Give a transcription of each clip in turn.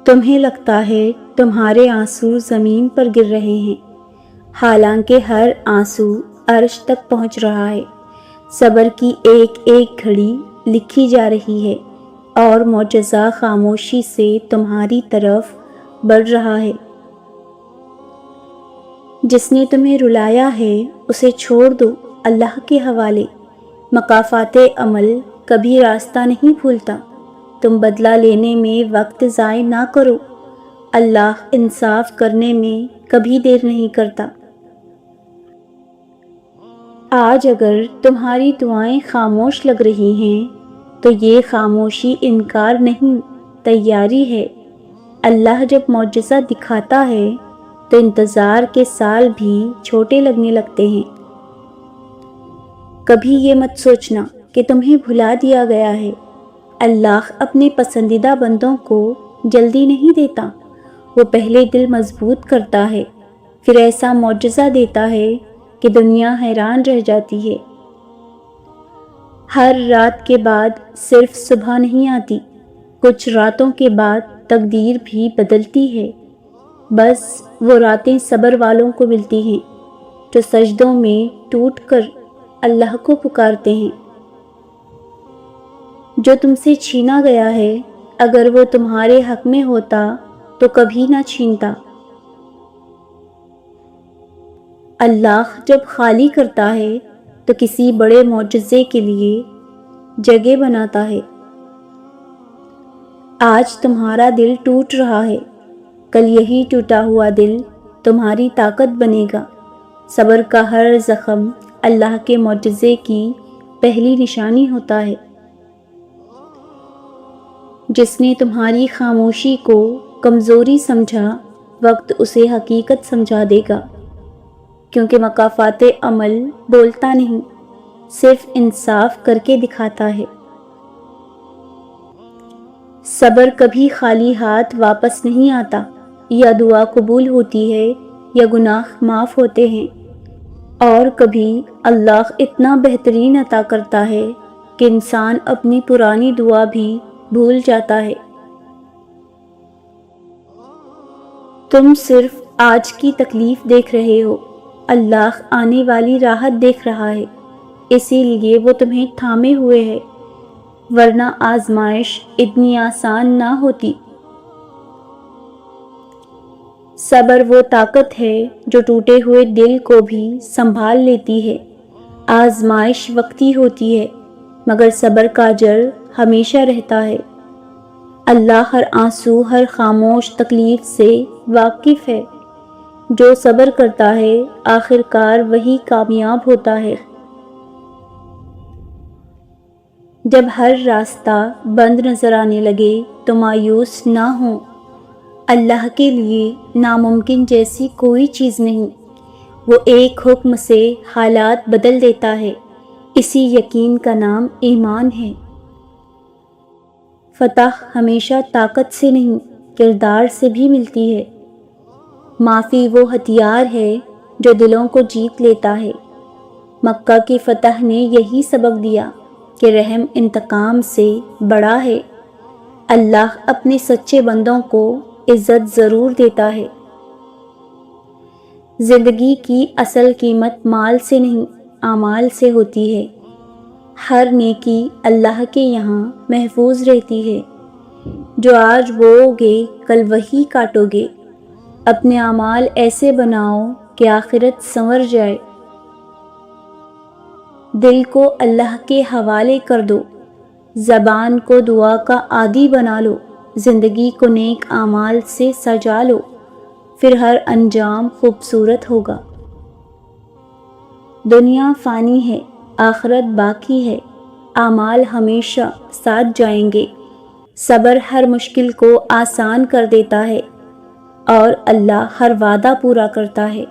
تمہیں لگتا ہے تمہارے آنسو زمین پر گر رہے ہیں، حالانکہ ہر آنسو عرش تک پہنچ رہا ہے۔ صبر کی ایک ایک گھڑی لکھی جا رہی ہے اور معجزہ خاموشی سے تمہاری طرف بڑھ رہا ہے۔ جس نے تمہیں رلایا ہے اسے چھوڑ دو اللہ کے حوالے۔ مکافات عمل کبھی راستہ نہیں بھولتا۔ تم بدلہ لینے میں وقت ضائع نہ کرو، اللہ انصاف کرنے میں کبھی دیر نہیں کرتا۔ آج اگر تمہاری دعائیں خاموش لگ رہی ہیں تو یہ خاموشی انکار نہیں، تیاری ہے۔ اللہ جب معجزہ دکھاتا ہے تو انتظار کے سال بھی چھوٹے لگنے لگتے ہیں۔ کبھی یہ مت سوچنا کہ تمہیں بھلا دیا گیا ہے۔ اللہ اپنے پسندیدہ بندوں کو جلدی نہیں دیتا، وہ پہلے دل مضبوط کرتا ہے، پھر ایسا معجزہ دیتا ہے کہ دنیا حیران رہ جاتی ہے۔ ہر رات کے بعد صرف صبح نہیں آتی، کچھ راتوں کے بعد تقدیر بھی بدلتی ہے۔ بس وہ راتیں صبر والوں کو ملتی ہیں جو سجدوں میں ٹوٹ کر اللہ کو پکارتے ہیں۔ جو تم سے چھینا گیا ہے اگر وہ تمہارے حق میں ہوتا تو کبھی نہ چھینتا۔ اللہ جب خالی کرتا ہے تو کسی بڑے معجزے کے لیے جگہ بناتا ہے۔ آج تمہارا دل ٹوٹ رہا ہے، کل یہی ٹوٹا ہوا دل تمہاری طاقت بنے گا۔ صبر کا ہر زخم اللہ کے معجزے کی پہلی نشانی ہوتا ہے۔ جس نے تمہاری خاموشی کو کمزوری سمجھا، وقت اسے حقیقت سمجھا دے گا، کیونکہ مکافات عمل بولتا نہیں، صرف انصاف کر کے دکھاتا ہے۔ صبر کبھی خالی ہاتھ واپس نہیں آتا، یا دعا قبول ہوتی ہے یا گناہ معاف ہوتے ہیں، اور کبھی اللہ اتنا بہترین عطا کرتا ہے کہ انسان اپنی پرانی دعا بھی بھول جاتا ہے۔ تم صرف آج کی تکلیف دیکھ رہے ہو، اللہ آنے والی راحت دیکھ رہا ہے، اسی لیے وہ تمہیں تھامے ہوئے ہے، ورنہ آزمائش اتنی آسان نہ ہوتی۔ صبر وہ طاقت ہے جو ٹوٹے ہوئے دل کو بھی سنبھال لیتی ہے۔ آزمائش وقتی ہوتی ہے مگر صبر کا اجر ہمیشہ رہتا ہے۔ اللہ ہر آنسو، ہر خاموش تکلیف سے واقف ہے۔ جو صبر کرتا ہے آخر کار وہی کامیاب ہوتا ہے۔ جب ہر راستہ بند نظر آنے لگے تو مایوس نہ ہو، اللہ کے لیے ناممکن جیسی کوئی چیز نہیں۔ وہ ایک حکم سے حالات بدل دیتا ہے، اسی یقین کا نام ایمان ہے۔ فتح ہمیشہ طاقت سے نہیں، کردار سے بھی ملتی ہے۔ معافی وہ ہتھیار ہے جو دلوں کو جیت لیتا ہے۔ مکہ کی فتح نے یہی سبق دیا کہ رحم انتقام سے بڑا ہے۔ اللہ اپنے سچے بندوں کو عزت ضرور دیتا ہے۔ زندگی کی اصل قیمت مال سے نہیں، اعمال سے ہوتی ہے۔ ہر نیکی اللہ کے یہاں محفوظ رہتی ہے۔ جو آج بوؤ گے کل وہی کاٹو گے۔ اپنے اعمال ایسے بناؤ کہ آخرت سنور جائے۔ دل کو اللہ کے حوالے کر دو، زبان کو دعا کا عادی بنا لو، زندگی کو نیک اعمال سے سجا لو، پھر ہر انجام خوبصورت ہوگا۔ دنیا فانی ہے، آخرت باقی ہے، اعمال ہمیشہ ساتھ جائیں گے۔ صبر ہر مشکل کو آسان کر دیتا ہے اور اللہ ہر وعدہ پورا کرتا ہے۔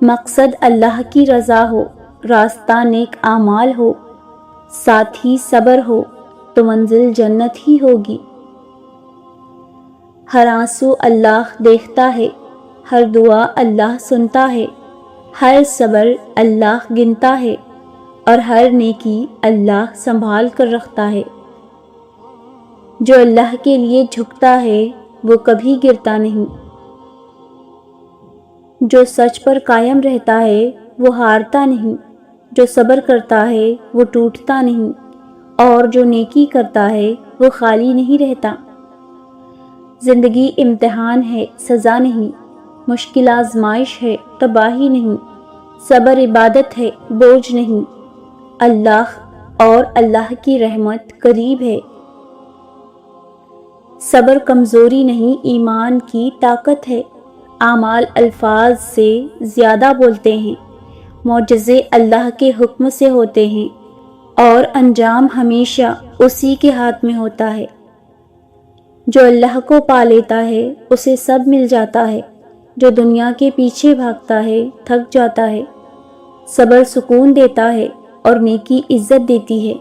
مقصد اللہ کی رضا ہو، راستہ نیک اعمال ہو، ساتھ ہی صبر ہو تو منزل جنت ہی ہوگی۔ ہر آنسو اللہ دیکھتا ہے، ہر دعا اللہ سنتا ہے، ہر صبر اللہ گنتا ہے اور ہر نیکی اللہ سنبھال کر رکھتا ہے۔ جو اللہ کے لیے جھکتا ہے وہ کبھی گرتا نہیں، جو سچ پر قائم رہتا ہے وہ ہارتا نہیں، جو صبر کرتا ہے وہ ٹوٹتا نہیں، اور جو نیکی کرتا ہے وہ خالی نہیں رہتا۔ زندگی امتحان ہے، سزا نہیں، مشکل آزمائش ہے، تباہی نہیں، صبر عبادت ہے، بوجھ نہیں، اللہ اور اللہ کی رحمت قریب ہے۔ صبر کمزوری نہیں، ایمان کی طاقت ہے۔ اعمال الفاظ سے زیادہ بولتے ہیں، معجزے اللہ کے حکم سے ہوتے ہیں، اور انجام ہمیشہ اسی کے ہاتھ میں ہوتا ہے۔ جو اللہ کو پا لیتا ہے اسے سب مل جاتا ہے، جو دنیا کے پیچھے بھاگتا ہے تھک جاتا ہے۔ صبر سکون دیتا ہے اور نیکی عزت دیتی ہے۔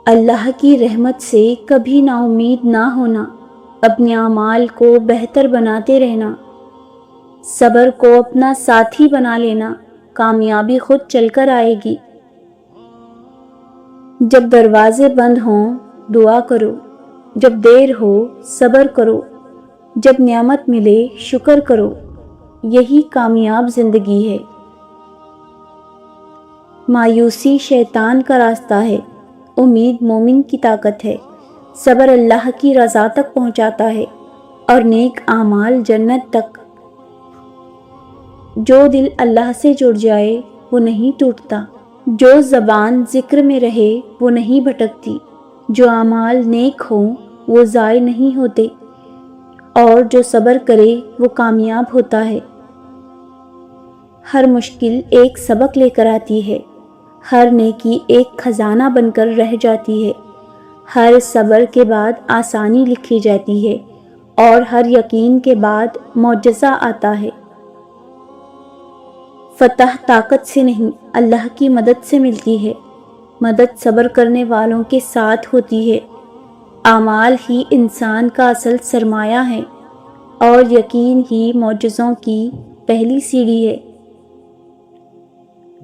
اللہ کی رحمت سے کبھی نا امید نہ ہونا، اپنے اعمال کو بہتر بناتے رہنا، صبر کو اپنا ساتھی بنا لینا، کامیابی خود چل کر آئے گی۔ جب دروازے بند ہوں دعا کرو، جب دیر ہو صبر کرو، جب نعمت ملے شکر کرو، یہی کامیاب زندگی ہے۔ مایوسی شیطان کا راستہ ہے، امید مومن کی طاقت ہے۔ صبر اللہ کی رضا تک پہنچاتا ہے اور نیک اعمال جنت تک۔ جو دل اللہ سے جڑ جائے وہ نہیں ٹوٹتا، جو زبان ذکر میں رہے وہ نہیں بھٹکتی، جو اعمال نیک ہوں وہ ضائع نہیں ہوتے، اور جو صبر کرے وہ کامیاب ہوتا ہے۔ ہر مشکل ایک سبق لے کر آتی ہے، ہر نیکی ایک خزانہ بن کر رہ جاتی ہے، ہر صبر کے بعد آسانی لکھی جاتی ہے، اور ہر یقین کے بعد معجزہ آتا ہے۔ فتح طاقت سے نہیں، اللہ کی مدد سے ملتی ہے۔ مدد صبر کرنے والوں کے ساتھ ہوتی ہے۔ اعمال ہی انسان کا اصل سرمایہ ہے، اور یقین ہی معجزوں کی پہلی سیڑھی ہے۔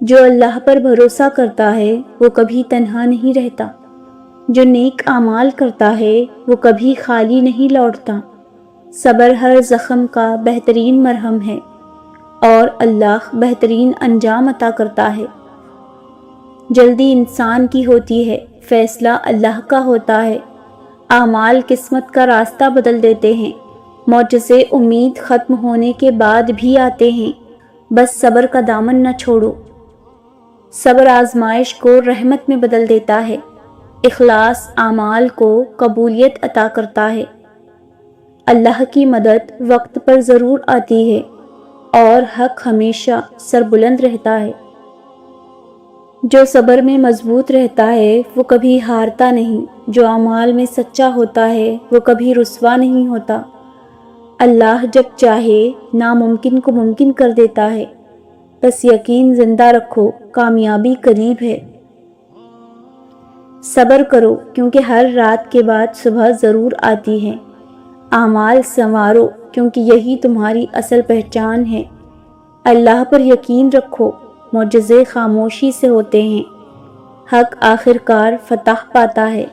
جو اللہ پر بھروسہ کرتا ہے وہ کبھی تنہا نہیں رہتا، جو نیک اعمال کرتا ہے وہ کبھی خالی نہیں لوٹتا۔ صبر ہر زخم کا بہترین مرہم ہے، اور اللہ بہترین انجام عطا کرتا ہے۔ جلدی انسان کی ہوتی ہے، فیصلہ اللہ کا ہوتا ہے۔ اعمال قسمت کا راستہ بدل دیتے ہیں، معجزے امید ختم ہونے کے بعد بھی آتے ہیں، بس صبر کا دامن نہ چھوڑو۔ صبر آزمائش کو رحمت میں بدل دیتا ہے، اخلاص اعمال کو قبولیت عطا کرتا ہے۔ اللہ کی مدد وقت پر ضرور آتی ہے، اور حق ہمیشہ سربلند رہتا ہے۔ جو صبر میں مضبوط رہتا ہے وہ کبھی ہارتا نہیں، جو اعمال میں سچا ہوتا ہے وہ کبھی رسوا نہیں ہوتا۔ اللہ جب چاہے ناممکن کو ممکن کر دیتا ہے، بس یقین زندہ رکھو، کامیابی قریب ہے۔ صبر کرو کیونکہ ہر رات کے بعد صبح ضرور آتی ہے۔ اعمال سنوارو کیونکہ یہی تمہاری اصل پہچان ہے۔ اللہ پر یقین رکھو، معجزے خاموشی سے ہوتے ہیں، حق آخر کار فتح پاتا ہے۔